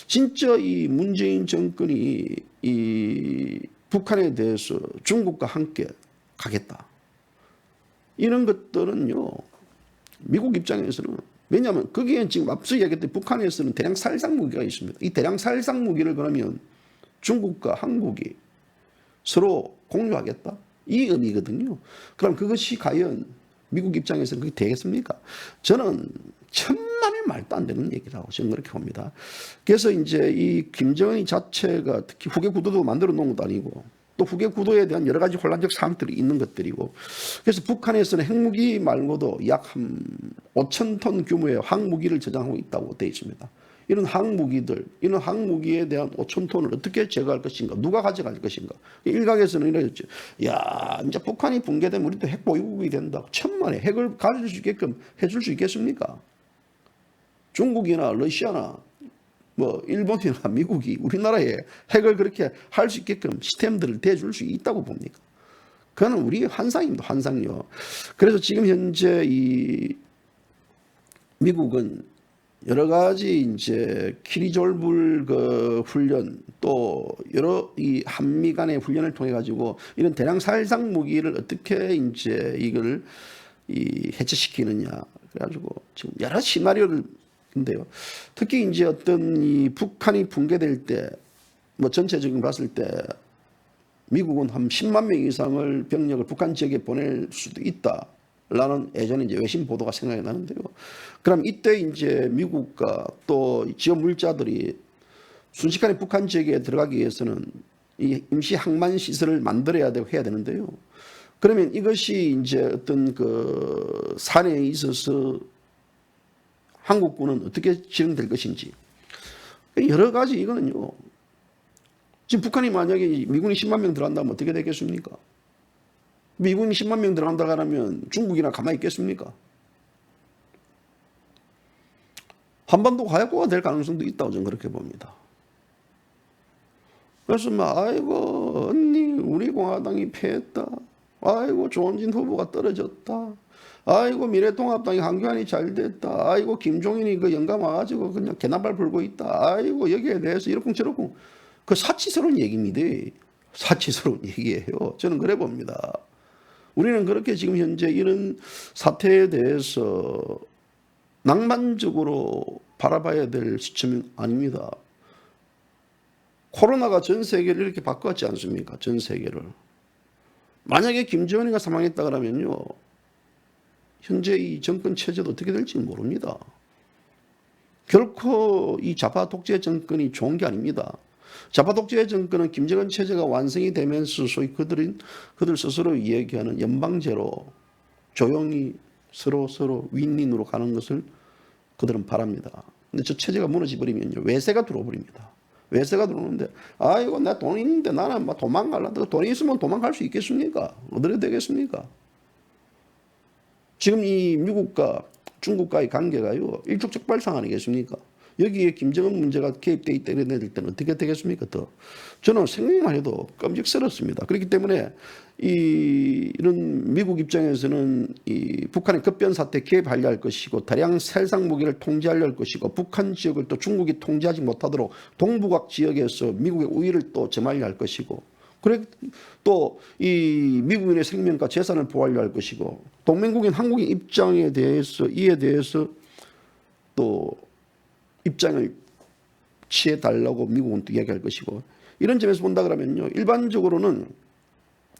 진짜 이 문재인 정권이 이 북한에 대해서 중국과 함께 가겠다, 이런 것들은요, 미국 입장에서는, 왜냐하면 거기에 지금 앞서 이야기했던 북한에서는 대량 살상 무기가 있습니다. 이 대량 살상 무기를 그러면 중국과 한국이 서로 공유하겠다, 이 의미거든요. 그럼 그것이 과연 미국 입장에서는 그게 되겠습니까? 저는 천만의 말도 안 되는 얘기라고 저는 그렇게 봅니다. 그래서 이제 이 김정은이 자체가 특히 후계 구도도 만들어 놓은 것도 아니고, 또 후계 구도에 대한 여러 가지 혼란적 사항들이 있는 것들이고, 그래서 북한에서는 핵무기 말고도 약 한 5천 톤 규모의 항무기를 저장하고 있다고 되어 있습니다. 이런 항무기에 대한 5천 톤을 어떻게 제거할 것인가, 누가 가져갈 것인가. 일각에서는 이러셨죠. 야, 이제 북한이 붕괴되면 우리도 핵 보유국이 된다. 천만에 핵을 가질 수 있게끔 해줄 수 있겠습니까? 중국이나 러시아나 뭐 일본이나 미국이 우리나라에 핵을 그렇게 할 수 있게끔 시스템들을 대줄 수 있다고 봅니까? 그거는 우리의 환상입니다, 환상요. 그래서 지금 현재 이 미국은 여러 가지 이제 키리졸불 그 훈련, 또 여러 이 한미 간의 훈련을 통해 가지고 이런 대량 살상 무기를 어떻게 이제 이걸 이 해체시키느냐, 그래가지고 지금 여러 시나리오를 인데요. 특히 이제 어떤 이 북한이 붕괴될 때, 뭐 전체적인 봤을 때 미국은 한 10만 명 이상을 병력을 북한 지역에 보낼 수도 있다라는 예전에 이제 외신 보도가 생각이 나는데요. 그럼 이때 이제 미국과 또 지원 물자들이 순식간에 북한 지역에 들어가기 위해서는 이 임시 항만 시설을 만들어야 되고 해야 되는데요. 그러면 이것이 이제 어떤 그 사내에 있어서 한국군은 어떻게 진행될 것인지, 여러 가지 이거는요. 지금 북한이 만약에 미군이 10만 명 들어간다면 어떻게 되겠습니까? 미군이 10만 명 들어간다 하면 중국이나 가만히 있겠습니까? 한반도 가약고가 될 가능성도 있다고 저는 그렇게 봅니다. 그래서 막 아이고 언니 우리 공화당이 패했다, 아이고 조원진 후보가 떨어졌다, 아이고 미래통합당이 한교안이 잘 됐다, 아이고 김종인이 그 영감 와가지고 그냥 개나발 불고 있다, 아이고 여기에 대해서 이렇고 저렇고, 그 사치스러운 얘기입니다. 사치스러운 얘기예요. 저는 그래 봅니다. 우리는 그렇게 지금 현재 이런 사태에 대해서 낭만적으로 바라봐야 될 시점이 아닙니다. 코로나가 전 세계를 이렇게 바꿨지 않습니까? 전 세계를. 만약에 김정은이가 사망했다 그러면요, 현재 이 정권 체제도 어떻게 될지 모릅니다. 결코 이 좌파 독재 정권이 좋은 게 아닙니다. 좌파 독재 정권은 김정은 체제가 완성이 되면서 소위 그들 스스로 이야기하는 연방제로 조용히 서로 윈윈으로 가는 것을 그들은 바랍니다. 근데 저 체제가 무너져버리면요, 외세가 들어버립니다. 외세가 들어오는데, 아이고 나 돈 있는데 나는 막 도망갈란다. 돈이 있으면 도망갈 수 있겠습니까? 어떻게 되겠습니까? 지금 이 미국과 중국과의 관계가요, 일촉즉발상 아니겠습니까? 여기에 김정은 문제가 개입돼 있다 이런 애들 때는 어떻게 되겠습니까? 더 저는 생각만 해도 끔찍스럽습니다. 그렇기 때문에 이런 미국 입장에서는 이 북한의 급변 사태 개입하려 할 것이고, 다량 살상 무기를 통제하려 할 것이고, 북한 지역을 또 중국이 통제하지 못하도록 동북아 지역에서 미국의 우위를 또 점하려 할 것이고, 그래 또 이 미국인의 생명과 재산을 보호하려 할 것이고, 동맹국인 한국의 입장에 대해서 이에 대해서 또 입장을 취해 달라고 미국은 또 이야기할 것이고, 이런 점에서 본다 그러면요, 일반적으로는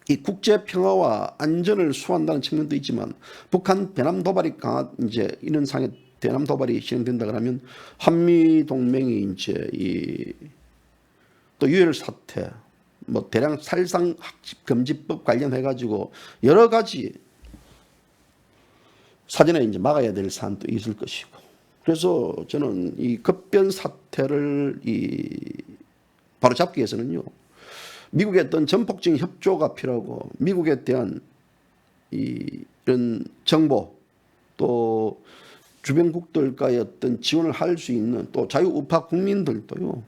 이 국제 평화와 안전을 수호한다는 측면도 있지만 북한 대남 도발이 이제 이런 상에 대남 도발이 진행된다 그러면 한미 동맹이 이제 이 또 유혈 사태, 뭐 대량 살상 학집 금지법 관련해 가지고 여러 가지 사전에 이제 막아야 될 사안도 있을 것이고, 그래서 저는 이 급변 사태를 바로 잡기 위해서는요, 미국의 어떤 전폭적인 협조가 필요하고 미국에 대한 이런 정보 또 주변국들과의 어떤 지원을 할 수 있는 또 자유우파 국민들도요,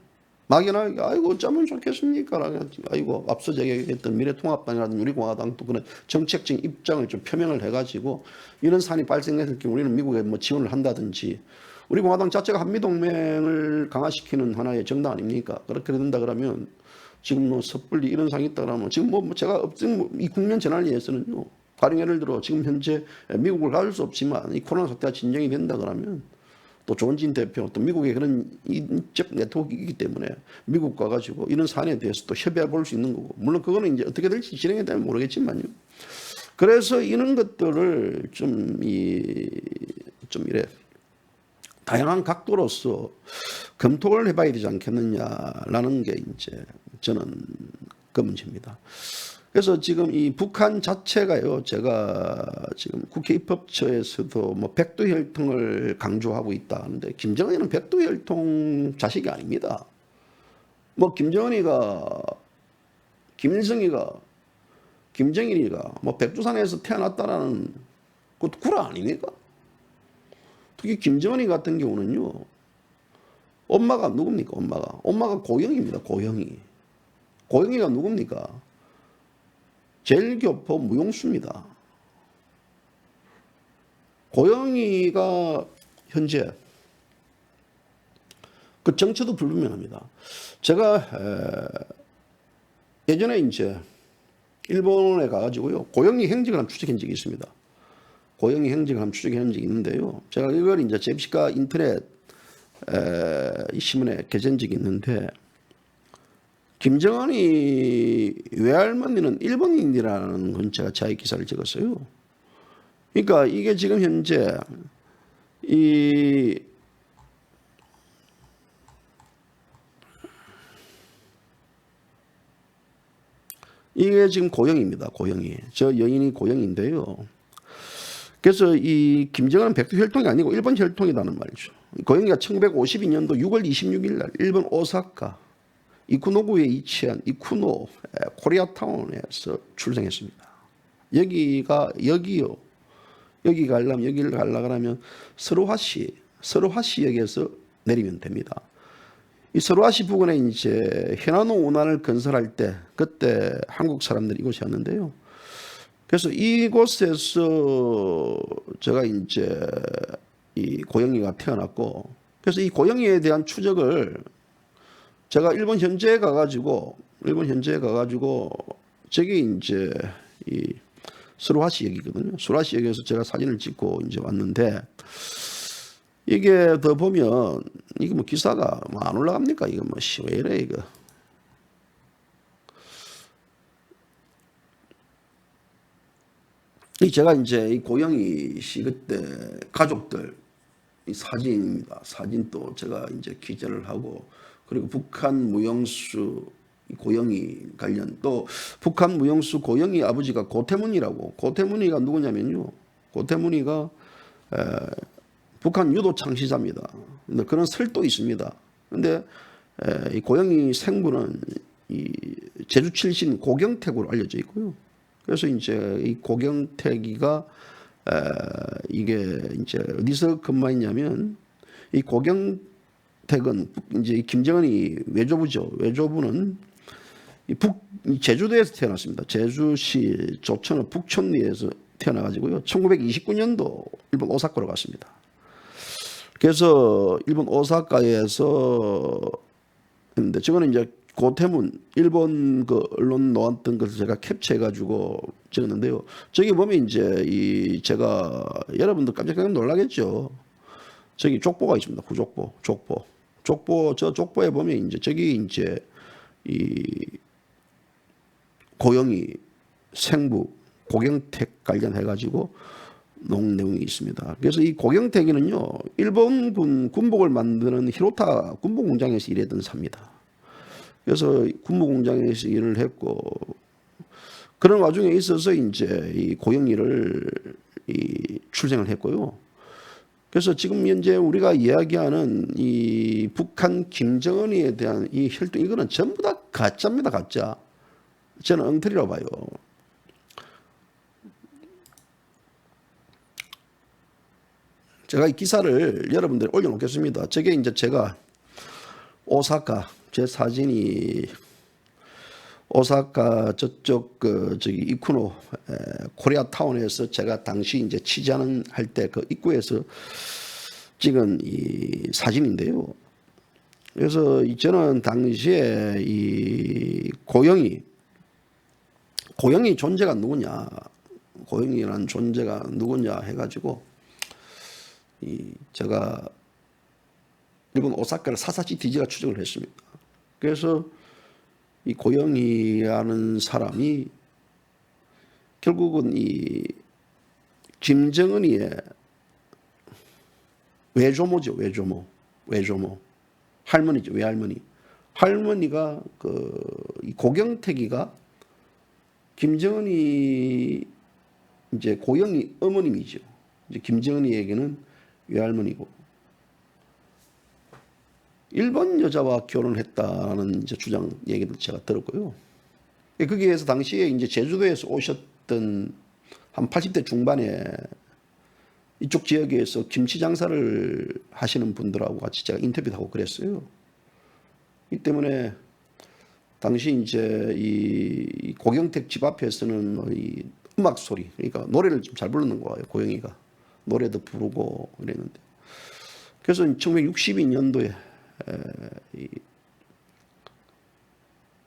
막연하게 아이고 어쩌면 좋겠습니까? 아이고 앞서 제가 얘기했던 미래통합당이라든지 우리공화당도 그런 정책적인 입장을 좀 표명을 해가지고 이런 사안이 발생했을 경우 우리는 미국에 뭐 지원을 한다든지, 우리공화당 자체가 한미동맹을 강화시키는 하나의 정당 아닙니까? 그렇게 된다 그러면 지금 뭐 섣불리 이런 상황이 있다 그러면 지금 뭐 제가 이 국면 전환을 위해서는요, 가령 예를 들어 지금 현재 미국을 갈 수 없지만 이 코로나 사태가 진정이 된다 그러면 또 조원진 대표 또 미국의 그런 인적 네트워크이기 때문에 미국 가가지고 이런 사안에 대해서 또 협의해 볼 수 있는 거고, 물론 그거는 이제 어떻게 될지 진행에 되면 모르겠지만요. 그래서 이런 것들을 좀 이래 다양한 각도로서 검토를 해봐야 되지 않겠느냐라는 게 이제 저는 그 문제입니다. 그래서 지금 이 북한 자체가요, 제가 지금 국회 입법처에서도 뭐 백두혈통을 강조하고 있다 하는데 김정은이는 백두혈통 자식이 아닙니다. 뭐 김정은이가, 김일성이가, 김정일이가 뭐 백두산에서 태어났다라는 그것도 구라 아닙니까? 특히 김정은이 같은 경우는요, 엄마가 누굽니까? 엄마가 고영입니다. 고영이가 누굽니까? 제일교포 무용수입니다. 고영이가 현재 그 정체도 불분명합니다. 제가 예전에 이제 일본에 가가지고요, 고영이 행적을 한번 추적한 적이 있습니다. 고영이 행적을 한번 추적한 적이 있는데요, 제가 이걸 이제 제비시카 인터넷 이 신문에 게재한 적이 있는데, 김정은이 외할머니는 일본인이라는 건 제가 자기 기사를 적었어요. 그러니까 이게 지금 현재 이게 지금 고영입니다. 고영이. 저 여인이 고영인데요. 그래서 이 김정은은 백두혈통이 아니고 일본 혈통이라는 말이죠. 고영이가 1952년도 6월 26일 날 일본 오사카 이쿠노구에 위치한 이쿠노 코리아타운에서 출생했습니다. 여기요. 여기 가려면, 여기를 가려고 하면 서로하시역에서 내리면 됩니다. 이 서로하시 부근에 이제 현안호 운하를 건설할 때 그때 한국 사람들이 이곳이었는데요. 그래서 이곳에서 제가 이제 이 고영이가 태어났고, 그래서 이 고영이에 대한 추적을 제가 일본 현지에 가가지고 저기 이제 이 수루하시역이거든요. 수루하시역에서 제가 사진을 찍고 이제 왔는데, 이게 더 보면 이게 뭐 기사가 뭐 안 올라갑니까? 이거 뭐 왜 이래 이거. 이 제가 이제 이 고영이 씨 그때 가족들 이 사진입니다. 사진도 제가 이제 기재를 하고, 그리고 북한 무용수 고영이 관련, 또 북한 무용수 고영이 아버지가 고태문이라고, 고태문이가 누구냐면요, 고태문이가 북한 유도 창시자입니다. 근데 그런 설도 있습니다. 근데 이 고영이 생부는 이 제주 출신 고경택으로 알려져 있고요. 그래서 이제 이 고경택이가 이게 이제 어디서 근무했냐면, 이 고경택은 이제 김정은이 외조부죠. 외조부는 제주도에서 태어났습니다. 제주시 조천읍 북촌리에서 태어나가지고요, 1929년도 일본 오사카로 갔습니다. 그래서 일본 오사카에서 했는데, 저거는 이제 고태문 일본 그 언론 놓았던 것을 제가 캡처해가지고 찍었는데요. 저기 보면 이제 이 제가 여러분들 깜짝 놀라겠죠. 저기 족보가 있습니다. 구족보, 족보 저 족보에 보면 이제 저기 이제 이 고영이 생부 고경택 관련해 가지고 놓은 내용이 있습니다. 그래서 이 고경택이는요, 일본군 군복을 만드는 히로타 군복공장에서 일했던 사입니다. 그래서 군복공장에서 일을 했고, 그런 와중에 있어서 이제 이 고영리를 출생을 했고요. 그래서 지금 현재 우리가 이야기하는 이 북한 김정은이에 대한 이 혈통, 이거는 전부 다 가짜입니다, 가짜. 저는 엉터리라고 봐요. 제가 이 기사를 여러분들 올려놓겠습니다. 저게 이제 제가 오사카, 제 사진이 오사카 저쪽 저기 이쿠노 코리아타운에서 제가 당시 이제 취재하는 할 때 그 입구에서 찍은 이 사진인데요. 그래서 저는 당시에 이 고영이 존재가 누구냐, 고영이라는 존재가 누구냐 해가지고 제가 일본 오사카를 사사시 디지가 추적을 했습니다. 그래서 이 고영이라는 사람이 결국은 이 김정은이의 외조모죠, 외조모. 할머니죠, 외할머니. 할머니가 이 고경택이가 김정은이 이제 고영이 어머님이죠. 이제 김정은이에게는 외할머니고, 일본 여자와 결혼했다는 이제 주장 얘기를 제가 들었고요. 거기에서 당시에 이제 제주도에서 오셨던 한 80대 중반에 이쪽 지역에서 김치 장사를 하시는 분들하고 같이 제가 인터뷰도 하고 그랬어요. 이 때문에 당시 이제 이 고경택 집 앞에서는 이 음악 소리, 그러니까 노래를 좀 잘 부르는 거예요. 고영이가 노래도 부르고 그랬는데, 그래서 1962년도에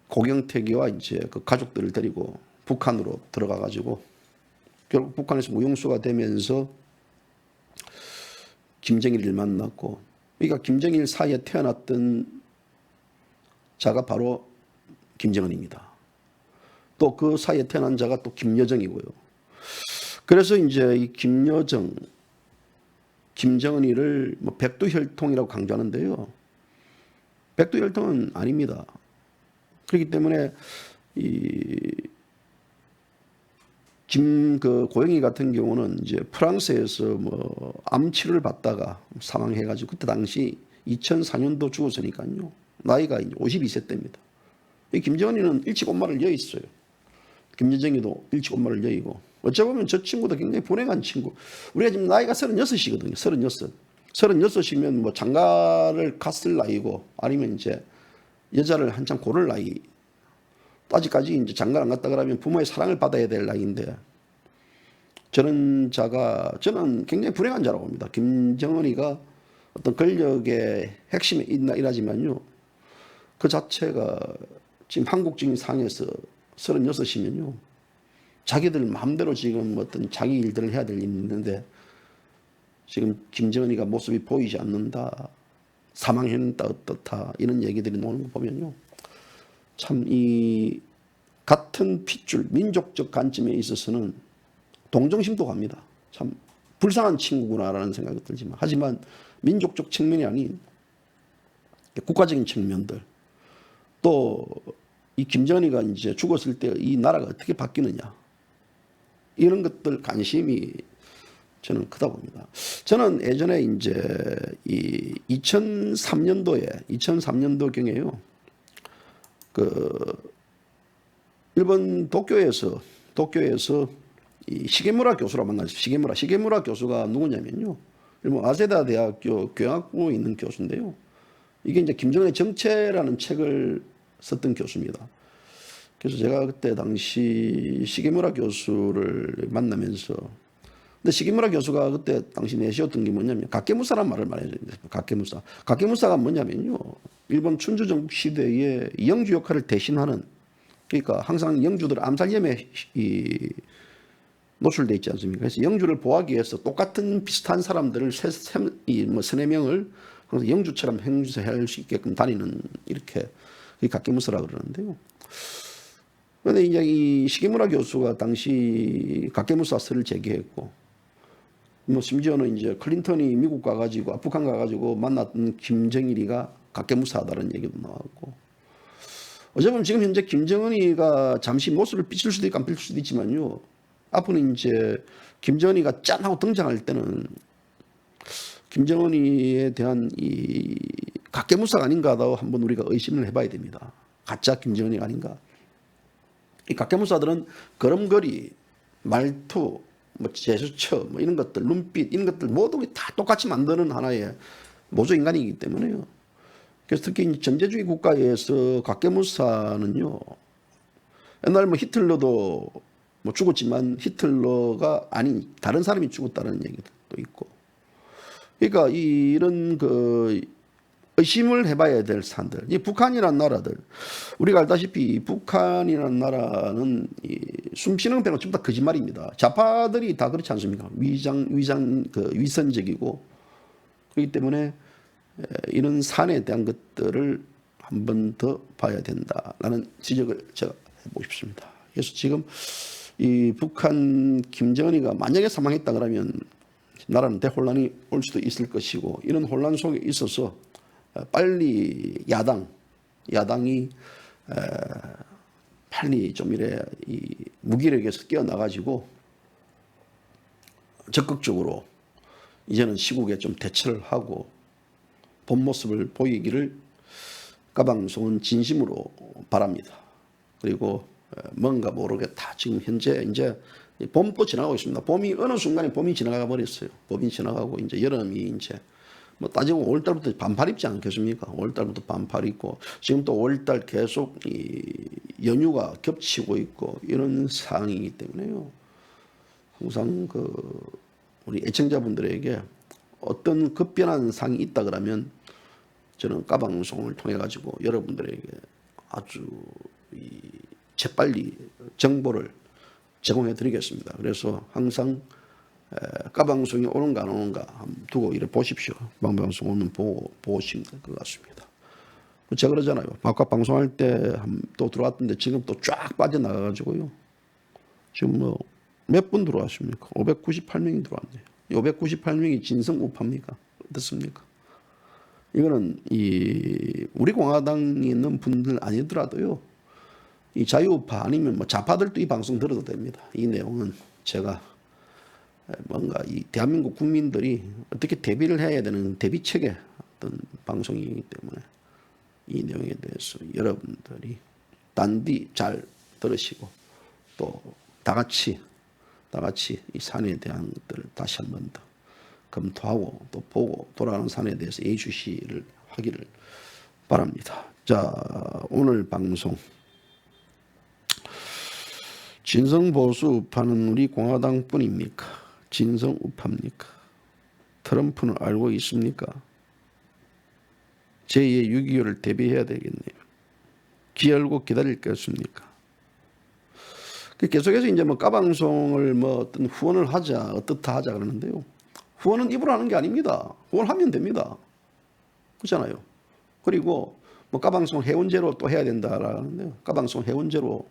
고경택이와 이제 그 가족들을 데리고 북한으로 들어가 가지고 결국 북한에서 무용수가 되면서 김정일을 만났고, 그러니까 김정일 사이에 태어났던 자가 바로 김정은입니다. 또 그 사이에 태어난 자가 또 김여정이고요. 그래서 이제 이 김여정, 김정은이를 뭐 백두혈통이라고 강조하는데요. 백두혈통은 아닙니다. 그렇기 때문에 그 고영이 같은 경우는 이제 프랑스에서 뭐 암치료를 받다가 사망해가지고 그때 당시 2004년도 죽었으니까요. 나이가 이제 52세 때입니다. 이 김정은이는 일찍 엄마를 여 있어요. 김여정이도 일찍 엄마를 여이고, 어찌 보면 저 친구도 굉장히 불행한 친구. 우리가 지금 나이가 36이거든요. 36. 36이면 뭐 장가를 갔을 나이고, 아니면 이제 여자를 한참 고를 나이. 아직까지 이제 장가를 안 갔다 그러면 부모의 사랑을 받아야 될 나이인데, 저는 굉장히 불행한 자라고 봅니다. 김정은이가 어떤 권력의 핵심에 있나 이라지만요, 그 자체가 지금 한국적인 상에서 36이면요, 자기들 마음대로 지금 어떤 자기 일들을 해야 될 일이 있는데, 지금 김정은이가 모습이 보이지 않는다, 사망했다, 어떻다, 이런 얘기들이 나오는 거 보면요, 참 이 같은 핏줄, 민족적 관점에 있어서는 동정심도 갑니다. 참 불쌍한 친구구나라는 생각이 들지만, 하지만 민족적 측면이 아닌 국가적인 측면들, 또 이 김정은이가 이제 죽었을 때 이 나라가 어떻게 바뀌느냐, 이런 것들 관심이 저는 크다 봅니다. 저는 예전에 이제 이 2003년도경에요. 그 일본 도쿄에서 이 시게무라 교수라 만났어요. 시게무라 교수가 누구냐면요, 일본 아세다 대학교 교양학부에 있는 교수인데요. 이게 이제 김정은의 정체라는 책을 썼던 교수입니다. 그래서 제가 그때 당시 시게무라 교수를 만나면서, 근데 시게무라 교수가 그때 당시 내세웠던 게 뭐냐면 가케무사란 말을 말해요. 가케무사가 뭐냐면요, 일본 춘추 전국 시대의 영주 역할을 대신하는, 그러니까 항상 영주들 암살위험에 노출돼 있지 않습니까? 그래서 영주를 보호하기 위해서 똑같은 비슷한 사람들을 서너 명을 항상 영주처럼 행주할 수 있게끔 다니는, 이렇게 가케무사라고 그러는데요. 그런데 이제 이 시계무라 교수가 당시 각계무사설을 제기했고, 뭐 심지어는 이제 클린턴이 미국 가가지고 북한 가가지고 만났던 김정일이가 각계무사다라는 얘기도 나왔고, 어쩌면 지금 현재 김정은이가 잠시 모습을 비칠 수도 있고 안 비칠 수도 있지만요, 앞으로는 이제 김정은이가 짠 하고 등장할 때는 김정은이에 대한 이 각계무사가 아닌가도 한번 우리가 의심을 해봐야 됩니다. 가짜 김정은이가 아닌가. 이 각계무사들은 걸음걸이, 말투, 뭐 제스처, 뭐 이런 것들, 눈빛 이런 것들 모두 다 똑같이 만드는 하나의 모조 인간이기 때문에요. 그래서 특히 전제주의 국가에서 각계무사는요, 옛날 뭐 히틀러도 뭐 죽었지만 히틀러가 아닌 다른 사람이 죽었다는 얘기도 있고, 그러니까 이런 그 의심을 해봐야 될 사안들. 이 북한이라는 나라들, 우리가 알다시피 북한이라는 나라는 이 숨쉬는 건 빼고 전부 다 거짓말입니다. 좌파들이 다 그렇지 않습니까? 위선적이고, 그렇기 때문에 이런 사안에 대한 것들을 한 번 더 봐야 된다라는 지적을 제가 해보고 싶습니다. 그래서 지금 이 북한 김정은이가 만약에 사망했다 그러면 나라는 대혼란이 올 수도 있을 것이고, 이런 혼란 속에 있어서 빨리 야당이 빨리 좀 이래 이 무기력에서 깨어나가지고 적극적으로 이제는 시국에 좀 대처를 하고 본 모습을 보이기를 까방송은 진심으로 바랍니다. 그리고 뭔가 모르게 다 지금 현재 이제 봄도 지나가고 있습니다. 봄이 어느 순간에 봄이 지나가 버렸어요. 봄이 지나가고 이제 여름이 이제 뭐 따지면 5월달부터 반팔 입지 않겠습니까? 5월달부터 반팔 입고 지금 또 5월달 계속 이 연휴가 겹치고 있고 이런 상황이기 때문에요. 항상 그 우리 애청자분들에게 어떤 급변한 상황이 있다 그러면 저는 까방송을 통해 가지고 여러분들에게 아주 재빨리 정보를 제공해 드리겠습니다. 그래서 항상 까방송이 오는가 안 오는가 두고 이래 보십시오. 방송 오면 보시면 될 것 같습니다. 제가 그러잖아요. 바깥 방송할 때 또 들어왔던데 지금 또 쫙 빠져나가가지고요. 지금 뭐 몇 분 들어왔습니까? 598명이 들어왔네요. 598명이 진성 우파입니까? 어떻습니까? 이거는 우리 공화당에 있는 분들 아니더라도요, 이 자유우파 아니면 뭐 좌파들도 이 방송 들어도 됩니다. 이 내용은 제가 뭔가 이 대한민국 국민들이 어떻게 대비를 해야 되는 대비책의 어떤 방송이기 때문에 이 내용에 대해서 여러분들이 단디 잘 들으시고 또 다 같이 이 사안에 대한 것들을 다시 한 번 더 검토하고 또 보고 돌아가는 사안에 대해서 예의주시를 하기를 바랍니다. 자, 오늘 방송 진성 보수 우파는 우리 공화당 뿐입니까? 진성 우파입니까? 트럼프는 알고 있습니까? 제2의 6.25를 대비해야 되겠네요. 귀 열고 기다릴 것입니까? 계속해서 이제 뭐 까방송을 뭐 어떤 후원을 하자, 어떻다 하자 그러는데요. 후원은 입으로 하는 게 아닙니다. 후원하면 됩니다. 그렇잖아요. 그리고 뭐 까방송 회원제로 또 해야 된다라는데요. 까방송 회원제로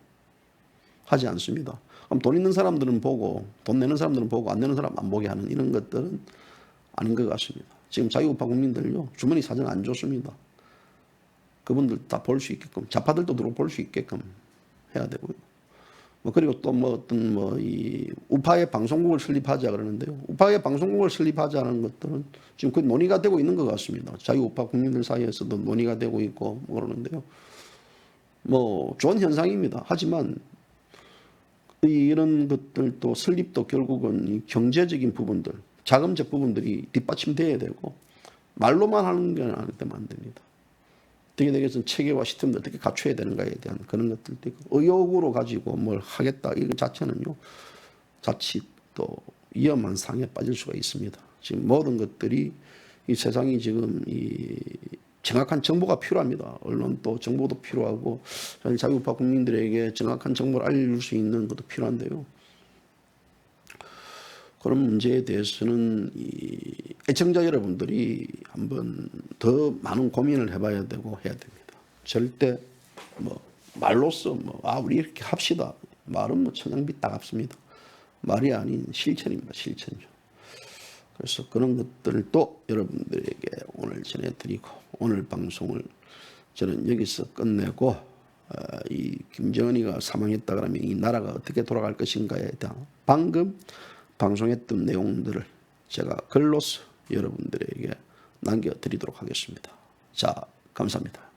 하지 않습니다. 그럼 돈 있는 사람들은 보고, 돈 내는 사람들은 보고, 안 내는 사람 안 보게 하는 이런 것들은 아닌 것 같습니다. 지금 자유우파 국민들요, 주머니 사정 안 좋습니다. 그분들 다 볼 수 있게끔, 좌파들도 들어 볼 수 있게끔 해야 되고요. 뭐 그리고 또 뭐 어떤 뭐 이 우파의 방송국을 설립하자 그러는데요. 우파의 방송국을 설립하자는 것들은 지금 그 논의가 되고 있는 것 같습니다. 자유우파 국민들 사이에서도 논의가 되고 있고 뭐 그러는데요. 뭐 좋은 현상입니다. 하지만 이런 것들도 설립도 결국은 이 경제적인 부분들, 자금적 부분들이 뒷받침돼야 되고 말로만 하는 게 안 되면 안 됩니다. 어떻게 되겠든 체계와 시스템을 어떻게 갖춰야 되는가에 대한 그런 것들도 있고, 의욕으로 가지고 뭘 하겠다 이거 자체는요, 자칫 또 위험한 상에 빠질 수가 있습니다. 지금 모든 것들이 이 세상이 지금 이 정확한 정보가 필요합니다. 언론도 정보도 필요하고 자유우파 국민들에게 정확한 정보를 알려줄 수 있는 것도 필요한데요. 그런 문제에 대해서는 이 애청자 여러분들이 한번 더 많은 고민을 해봐야 되고 해야 됩니다. 절대 뭐 말로써 우리 이렇게 합시다. 말은 천냥비 따갑습니다. 말이 아닌 실천입니다. 실천이죠. 그래서 그런 것들도 여러분들에게 오늘 전해드리고 오늘 방송을 저는 여기서 끝내고 이 김정은이가 사망했다 그러면 이 나라가 어떻게 돌아갈 것인가에 대한 방금 방송했던 내용들을 제가 글로서 여러분들에게 남겨드리도록 하겠습니다. 자, 감사합니다.